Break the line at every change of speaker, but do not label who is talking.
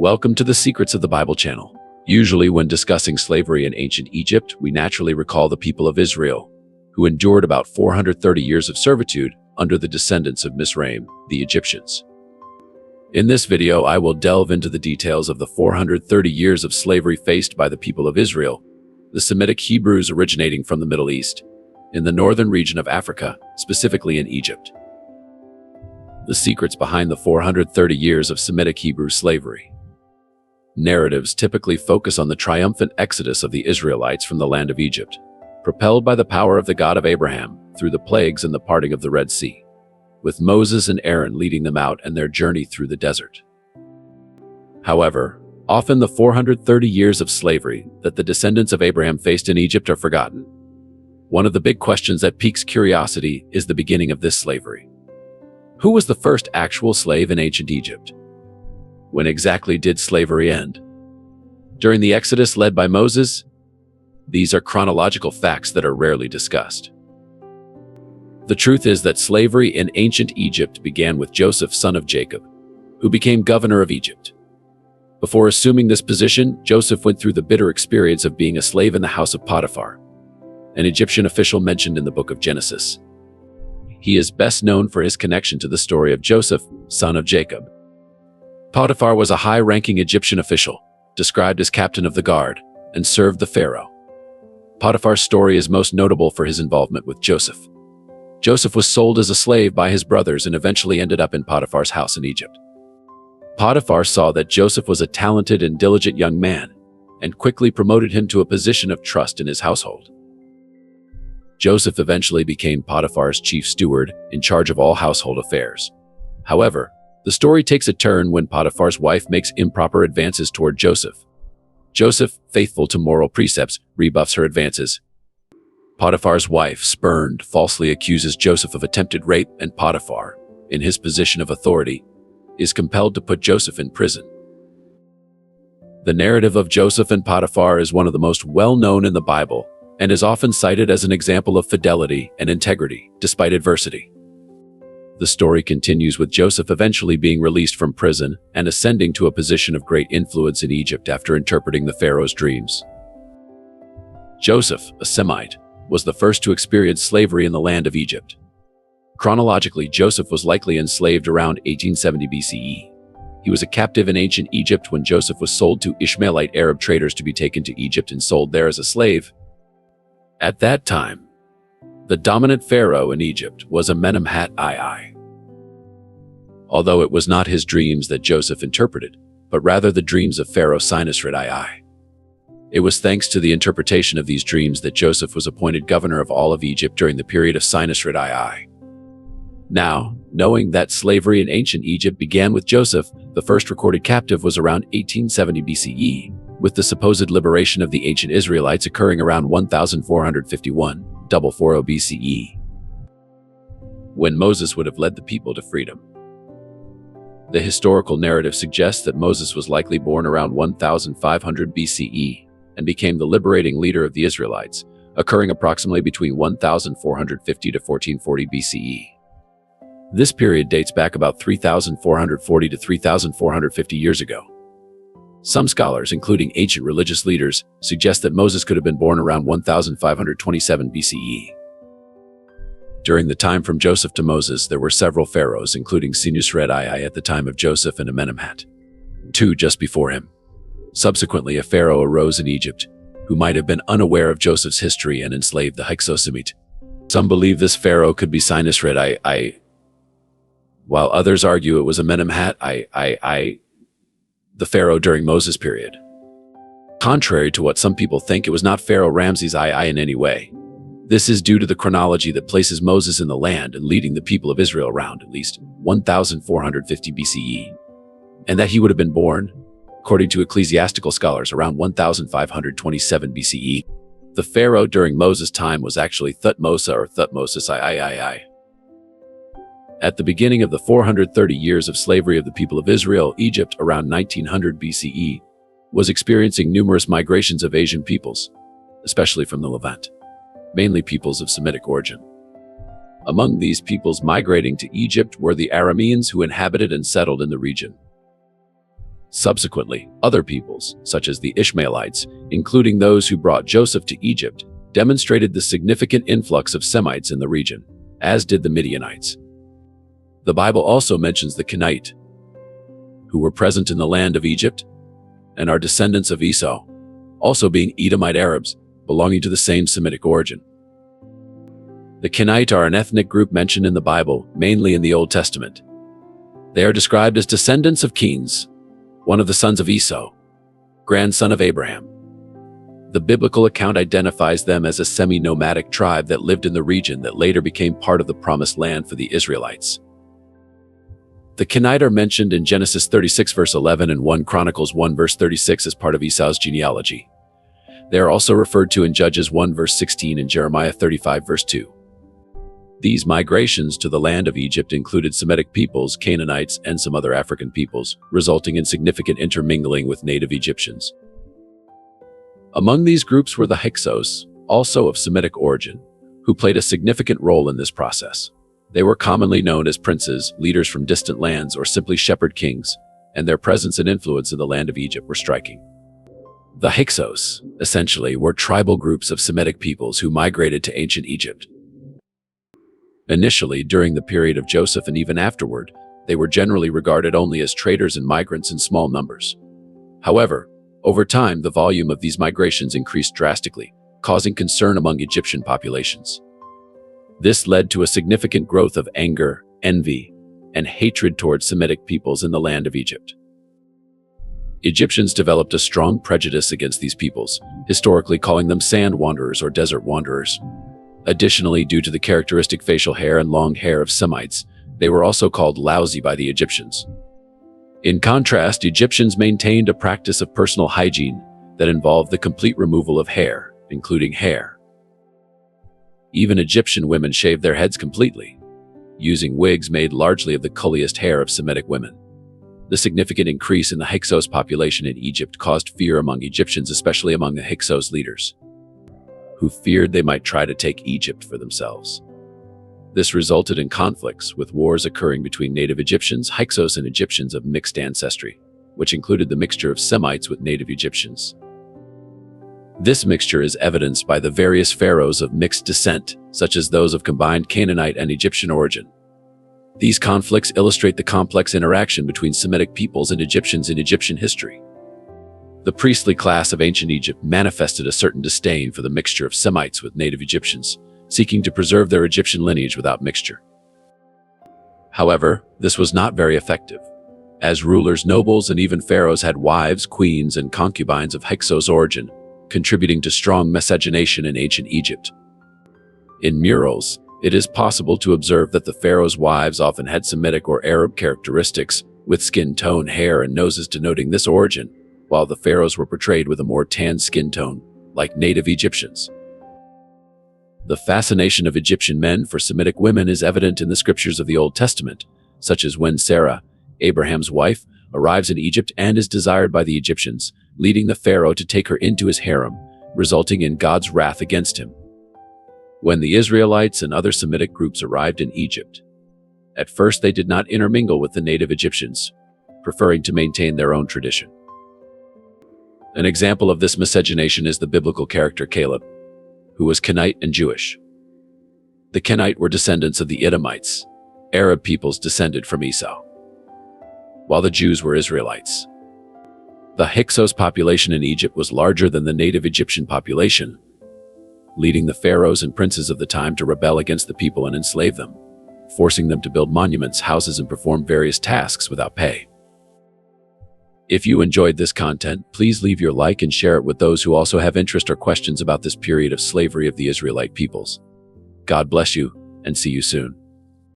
Welcome to the Secrets of the Bible channel. Usually when discussing slavery in ancient Egypt, we naturally recall the people of Israel, who endured about 430 years of servitude under the descendants of Misraim, the Egyptians. In this video, I will delve into the details of the 430 years of slavery faced by the people of Israel, the Semitic Hebrews originating from the Middle East, in the northern region of Africa, specifically in Egypt. The secrets behind the 430 years of Semitic Hebrew slavery. Narratives typically focus on the triumphant exodus of the Israelites from the land of Egypt, propelled by the power of the God of Abraham through the plagues and the parting of the Red Sea, with Moses and Aaron leading them out and their journey through the desert. However, often the 430 years of slavery that the descendants of Abraham faced in Egypt are forgotten. One of the big questions that piques curiosity is the beginning of this slavery. Who was the first actual slave in ancient Egypt? When exactly did slavery end? During the Exodus led by Moses? These are chronological facts that are rarely discussed. The truth is that slavery in ancient Egypt began with Joseph, son of Jacob, who became governor of Egypt. Before assuming this position, Joseph went through the bitter experience of being a slave in the house of Potiphar, an Egyptian official mentioned in the book of Genesis. He is best known for his connection to the story of Joseph, son of Jacob. Potiphar was a high-ranking Egyptian official, described as captain of the guard, and served the pharaoh. Potiphar's story is most notable for his involvement with Joseph. Joseph was sold as a slave by his brothers and eventually ended up in Potiphar's house in Egypt. Potiphar saw that Joseph was a talented and diligent young man, and quickly promoted him to a position of trust in his household. Joseph eventually became Potiphar's chief steward, in charge of all household affairs. However, the story takes a turn when Potiphar's wife makes improper advances toward Joseph. Joseph, faithful to moral precepts, rebuffs her advances. Potiphar's wife, spurned, falsely accuses Joseph of attempted rape, and Potiphar, in his position of authority, is compelled to put Joseph in prison. The narrative of Joseph and Potiphar is one of the most well-known in the Bible, and is often cited as an example of fidelity and integrity, despite adversity. The story continues with Joseph eventually being released from prison and ascending to a position of great influence in Egypt after interpreting the pharaoh's dreams. Joseph, a Semite, was the first to experience slavery in the land of Egypt. Chronologically, Joseph was likely enslaved around 1870 BCE. He was a captive in ancient Egypt when Joseph was sold to Ishmaelite Arab traders to be taken to Egypt and sold there as a slave. At that time, the dominant pharaoh in Egypt was Amenemhat II. Although it was not his dreams that Joseph interpreted, but rather the dreams of Pharaoh Senusret II. It was thanks to the interpretation of these dreams that Joseph was appointed governor of all of Egypt during the period of Senusret II. Now, knowing that slavery in ancient Egypt began with Joseph, the first recorded captive was around 1870 BCE, with the supposed liberation of the ancient Israelites occurring around 1451, 440 BCE, when Moses would have led the people to freedom. The historical narrative suggests that Moses was likely born around 1500 BCE and became the liberating leader of the Israelites, occurring approximately between 1450 to 1440 BCE. This period dates back about 3440 to 3450 years ago. Some scholars, including ancient religious leaders, suggest that Moses could have been born around 1527 BCE. During the time from Joseph to Moses, there were several pharaohs, including Senusret II at the time of Joseph and Amenemhat II just before him. Subsequently, a pharaoh arose in Egypt, who might have been unaware of Joseph's history and enslaved the Hyksos. Some believe this pharaoh could be Senusret II, while others argue it was Amenemhat II, the pharaoh during Moses' period. Contrary to what some people think, it was not Pharaoh Ramses II in any way. This is due to the chronology that places Moses in the land and leading the people of Israel around at least 1450 BCE, and that he would have been born, according to ecclesiastical scholars, around 1527 BCE. The pharaoh during Moses' time was actually Thutmose or Thutmoses III. At the beginning of the 430 years of slavery of the people of Israel, Egypt, around 1900 BCE, was experiencing numerous migrations of Asian peoples, especially from the Levant, mainly peoples of Semitic origin. Among these peoples migrating to Egypt were the Arameans, who inhabited and settled in the region. Subsequently, other peoples, such as the Ishmaelites, including those who brought Joseph to Egypt, demonstrated the significant influx of Semites in the region, as did the Midianites. The Bible also mentions the Canaanite, who were present in the land of Egypt and are descendants of Esau, also being Edomite Arabs, belonging to the same Semitic origin. The Canaanite are an ethnic group mentioned in the Bible, mainly in the Old Testament. They are described as descendants of Kens, one of the sons of Esau, grandson of Abraham. The biblical account identifies them as a semi-nomadic tribe that lived in the region that later became part of the Promised Land for the Israelites. The Canaanite are mentioned in Genesis 36 verse 11 and 1 Chronicles 1 verse 36 as part of Esau's genealogy. They are also referred to in Judges 1 verse 16 and Jeremiah 35 verse 2. These migrations to the land of Egypt included Semitic peoples, Canaanites, and some other African peoples, resulting in significant intermingling with native Egyptians. Among these groups were the Hyksos, also of Semitic origin, who played a significant role in this process. They were commonly known as princes, leaders from distant lands, or simply shepherd kings, and their presence and influence in the land of Egypt were striking. The Hyksos, essentially, were tribal groups of Semitic peoples who migrated to ancient Egypt. Initially, during the period of Joseph and even afterward, they were generally regarded only as traders and migrants in small numbers. However, over time, the volume of these migrations increased drastically, causing concern among Egyptian populations. This led to a significant growth of anger, envy, and hatred towards Semitic peoples in the land of Egypt. Egyptians developed a strong prejudice against these peoples, historically calling them sand wanderers or desert wanderers. Additionally, due to the characteristic facial hair and long hair of Semites, they were also called lousy by the Egyptians. In contrast, Egyptians maintained a practice of personal hygiene that involved the complete removal of hair, including hair. Even Egyptian women shaved their heads completely, using wigs made largely of the coolest hair of Semitic women. The significant increase in the Hyksos population in Egypt caused fear among Egyptians, especially among the Hyksos leaders, who feared they might try to take Egypt for themselves. This resulted in conflicts, with wars occurring between native Egyptians, Hyksos, and Egyptians of mixed ancestry, which included the mixture of Semites with native Egyptians. This mixture is evidenced by the various pharaohs of mixed descent, such as those of combined Canaanite and Egyptian origin. These conflicts illustrate the complex interaction between Semitic peoples and Egyptians in Egyptian history. The priestly class of ancient Egypt manifested a certain disdain for the mixture of Semites with native Egyptians, seeking to preserve their Egyptian lineage without mixture. However, this was not very effective, as rulers, nobles, and even pharaohs had wives, queens, and concubines of Hyksos origin, contributing to strong miscegenation in ancient Egypt. In murals, it is possible to observe that the pharaohs' wives often had Semitic or Arab characteristics, with skin tone, hair, and noses denoting this origin, while the pharaohs were portrayed with a more tan skin tone, like native Egyptians. The fascination of Egyptian men for Semitic women is evident in the scriptures of the Old Testament, such as when Sarah, Abraham's wife, arrives in Egypt and is desired by the Egyptians, leading the pharaoh to take her into his harem, resulting in God's wrath against him. When the Israelites and other Semitic groups arrived in Egypt, at first they did not intermingle with the native Egyptians, preferring to maintain their own tradition. An example of this miscegenation is the biblical character Caleb, who was Canaanite and Jewish. The Canaanite were descendants of the Edomites, Arab peoples descended from Esau, while the Jews were Israelites. The Hyksos population in Egypt was larger than the native Egyptian population, leading the pharaohs and princes of the time to rebel against the people and enslave them, forcing them to build monuments, houses, and perform various tasks without pay. If you enjoyed this content, please leave your like and share it with those who also have interest or questions about this period of slavery of the Israelite peoples. God bless you, and see you soon.